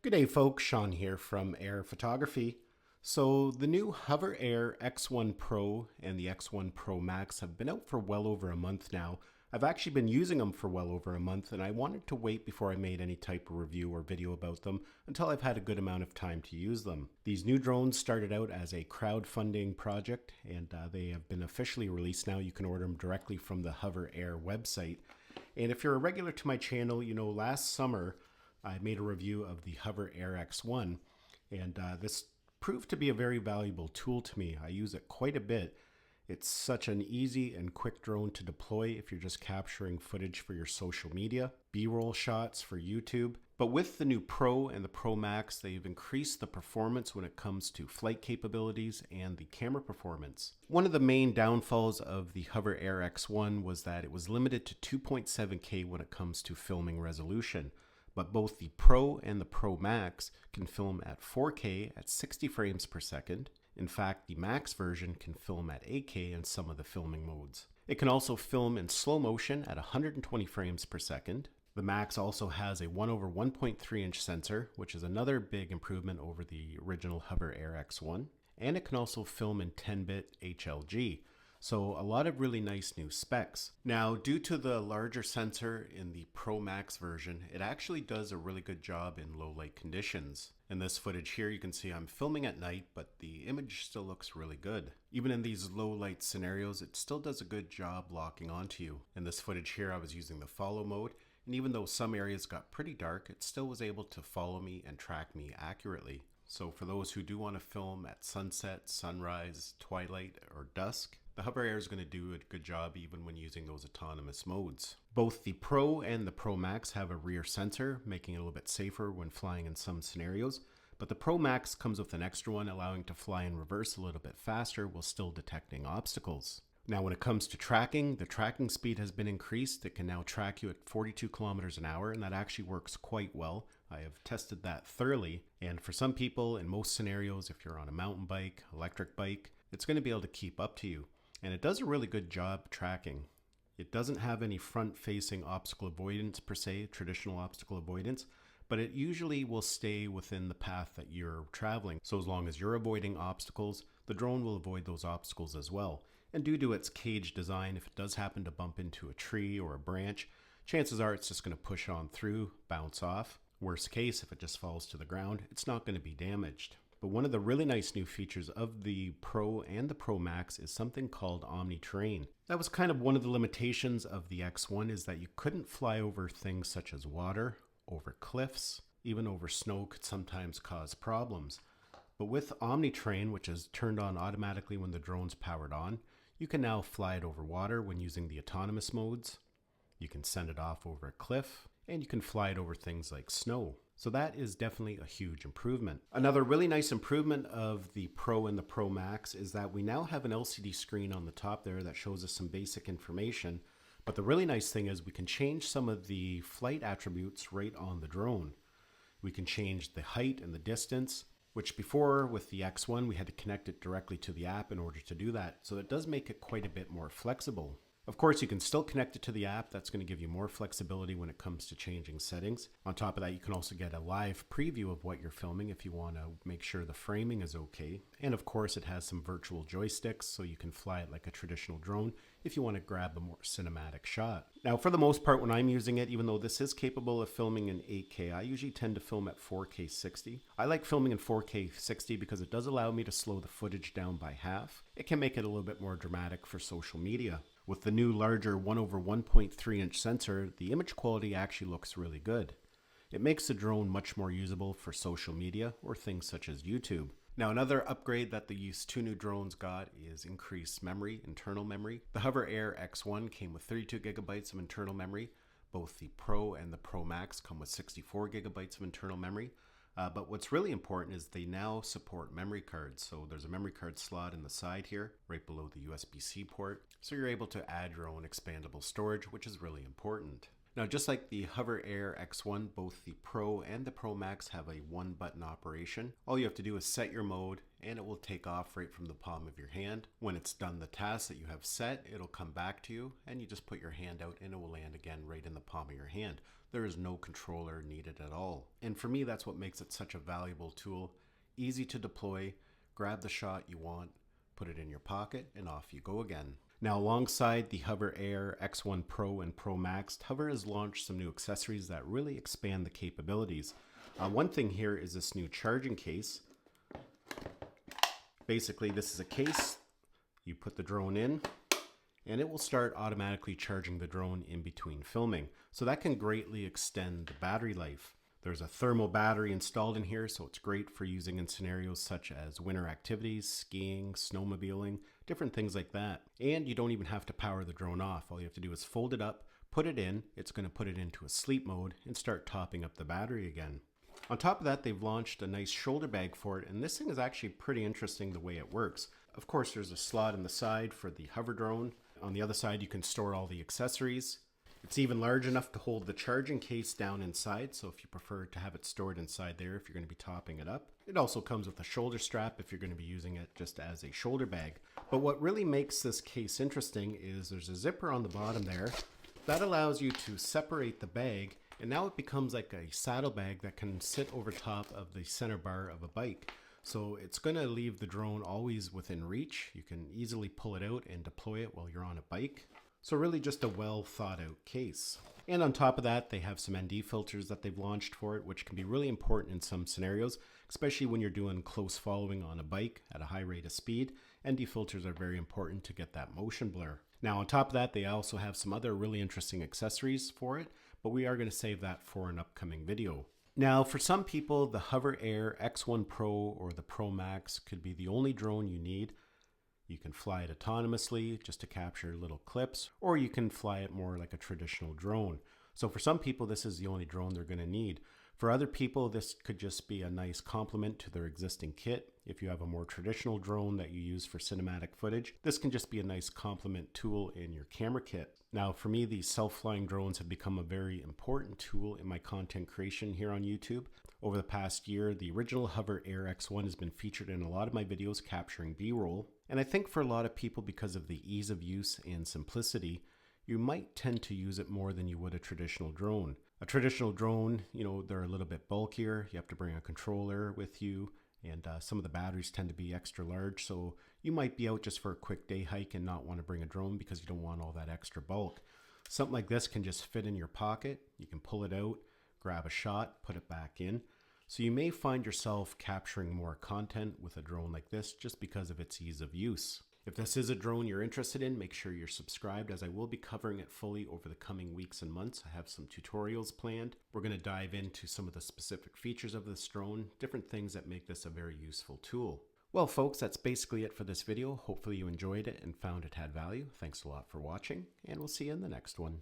Good day, folks. Sean here from Air Photography. So the new Hover Air X1 Pro and the X1 Pro Max have been out for well over a month now. I've actually been using them for well over a month, and I wanted to wait before I made any type of review or video about them until I've had a good amount of time to use them. These new drones started out as a crowdfunding project, and they have been officially released now. You can order them directly from the Hover Air website. And if you're a regular to my channel, you know last summer I made a review of the Hover Air X1, and this proved to be a very valuable tool to me. I use it quite a bit. It's such an easy and quick drone to deploy if you're just capturing footage for your social media, B-roll shots for YouTube. But with the new Pro and the Pro Max, they've increased the performance when it comes to flight capabilities and the camera performance. One of the main downfalls of the Hover Air X1 was that it was limited to 2.7K when it comes to filming resolution. But both the Pro and the Pro Max can film at 4K at 60 frames per second. In fact, the Max version can film at 8K in some of the filming modes. It can also film in slow motion at 120 frames per second. The Max also has a 1/1.3 inch sensor, which is another big improvement over the original Hover Air X1. And it can also film in 10-bit HLG. So a lot of really nice new specs. Now, due to the larger sensor in the Pro Max version, it actually does a really good job in low light conditions. In this footage here, you can see I'm filming at night, but the image still looks really good. Even in these low light scenarios, it still does a good job locking onto you. In this footage here, I was using the follow mode, and even though some areas got pretty dark, it still was able to follow me and track me accurately. So for those who do want to film at sunset, sunrise, twilight, or dusk, the Hover Air is going to do a good job even when using those autonomous modes. Both the Pro and the Pro Max have a rear sensor, making it a little bit safer when flying in some scenarios. But the Pro Max comes with an extra one, allowing to fly in reverse a little bit faster while still detecting obstacles. Now, when it comes to tracking, the tracking speed has been increased. It can now track you at 42 kilometers an hour, and that actually works quite well. I have tested that thoroughly, and for some people, in most scenarios, if you're on a mountain bike, electric bike, it's going to be able to keep up to you. And it does a really good job tracking. It doesn't have any front-facing obstacle avoidance per se, traditional obstacle avoidance, but it usually will stay within the path that you're traveling. So as long as you're avoiding obstacles, the drone will avoid those obstacles as well. And due to its cage design, if it does happen to bump into a tree or a branch, chances are it's just going to push on through, bounce off. Worst case, if it just falls to the ground, it's not going to be damaged. But one of the really nice new features of the Pro and the Pro Max is something called Omnitrain. That was kind of one of the limitations of the X1, is that you couldn't fly over things such as water, over cliffs, even over snow could sometimes cause problems. But with Omnitrain, which is turned on automatically when the drone's powered on, you can now fly it over water when using the autonomous modes. You can send it off over a cliff, and you can fly it over things like snow. So that is definitely a huge improvement. Another really nice improvement of the Pro and the Pro Max is that we now have an LCD screen on the top there that shows us some basic information. But the really nice thing is we can change some of the flight attributes right on the drone. We can change the height and the distance, which before with the X1 we had to connect it directly to the app in order to do that. So it does make it quite a bit more flexible. Of course, you can still connect it to the app. That's going to give you more flexibility when it comes to changing settings. On top of that, you can also get a live preview of what you're filming if you want to make sure the framing is okay. And of course, it has some virtual joysticks, so you can fly it like a traditional drone if you want to grab a more cinematic shot. Now, for the most part, when I'm using it, even though this is capable of filming in 8K, I usually tend to film at 4K 60. I like filming in 4K 60 because it does allow me to slow the footage down by half. It can make it a little bit more dramatic for social media. With the new larger 1/1.3 inch sensor, the image quality actually looks really good. It makes the drone much more usable for social media or things such as YouTube. Now, another upgrade that these two new drones got is increased memory, internal memory. The Hover Air X1 came with 32 gigabytes of internal memory. Both the Pro and the Pro Max come with 64 gigabytes of internal memory. But what's really important is they now support memory cards. So there's a memory card slot in the side here, right below the USB-C port. So you're able to add your own expandable storage, which is really important. Now, just like the Hover Air X1, both the Pro and the Pro Max have a one-button operation. All you have to do is set your mode, and it will take off right from the palm of your hand. When it's done the task that you have set, it'll come back to you, and you just put your hand out, and it will land again right in the palm of your hand. there is no controller needed at all. And for me, that's what makes it such a valuable tool. Easy to deploy, grab the shot you want, put it in your pocket, and off you go again. Now, alongside the Hover Air X1 Pro and Pro Max, Hover has launched some new accessories that really expand the capabilities. One thing here is this new charging case. Basically, this is a case, you put the drone in, and it will start automatically charging the drone in between filming. So that can greatly extend the battery life. There's a thermal battery installed in here, so it's great for using in scenarios such as winter activities, skiing, snowmobiling, different things like that. And you don't even have to power the drone off. All you have to do is fold it up, put it in, it's going to put it into a sleep mode and start topping up the battery again. On top of that, they've launched a nice shoulder bag for it, and this thing is actually pretty interesting the way it works. Of course, there's a slot in the side for the hover drone. On the other side, you can store all the accessories. It's even large enough to hold the charging case down inside, so if you prefer to have it stored inside there if you're going to be topping it up. It also comes with a shoulder strap if you're going to be using it just as a shoulder bag. But what really makes this case interesting is there's a zipper on the bottom there that allows you to separate the bag, and now it becomes like a saddlebag that can sit over top of the center bar of a bike. So it's going to leave the drone always within reach. You can easily pull it out and deploy it while you're on a bike. So really just a well thought out case. And on top of that, they have some ND filters that they've launched for it, which can be really important in some scenarios, especially when you're doing close following on a bike at a high rate of speed. ND filters are very important to get that motion blur. Now on top of that, they also have some other really interesting accessories for it, but we are going to save that for an upcoming video. Now, for some people, the Hover Air X1 Pro or the Pro Max could be the only drone you need. You can fly it autonomously just to capture little clips, or you can fly it more like a traditional drone. So for some people, this is the only drone they're going to need. For other people, this could just be a nice complement to their existing kit. If you have a more traditional drone that you use for cinematic footage, this can just be a nice complement tool in your camera kit. Now, for me, these self-flying drones have become a very important tool in my content creation here on YouTube. Over the past year, the original Hover Air X1 has been featured in a lot of my videos capturing B-roll. And I think for a lot of people, because of the ease of use and simplicity, you might tend to use it more than you would a traditional drone. A traditional drone, they're a little bit bulkier. You have to bring a controller with you, and some of the batteries tend to be extra large. So you might be out just for a quick day hike and not want to bring a drone because you don't want all that extra bulk. Something like this can just fit in your pocket. You can pull it out, grab a shot, put it back in. So you may find yourself capturing more content with a drone like this just because of its ease of use. If this is a drone you're interested in, make sure you're subscribed, as I will be covering it fully over the coming weeks and months. I have some tutorials planned. We're going to dive into some of the specific features of this drone, different things that make this a very useful tool. Well, folks, that's basically it for this video. Hopefully you enjoyed it and found it had value. Thanks a lot for watching, and we'll see you in the next one.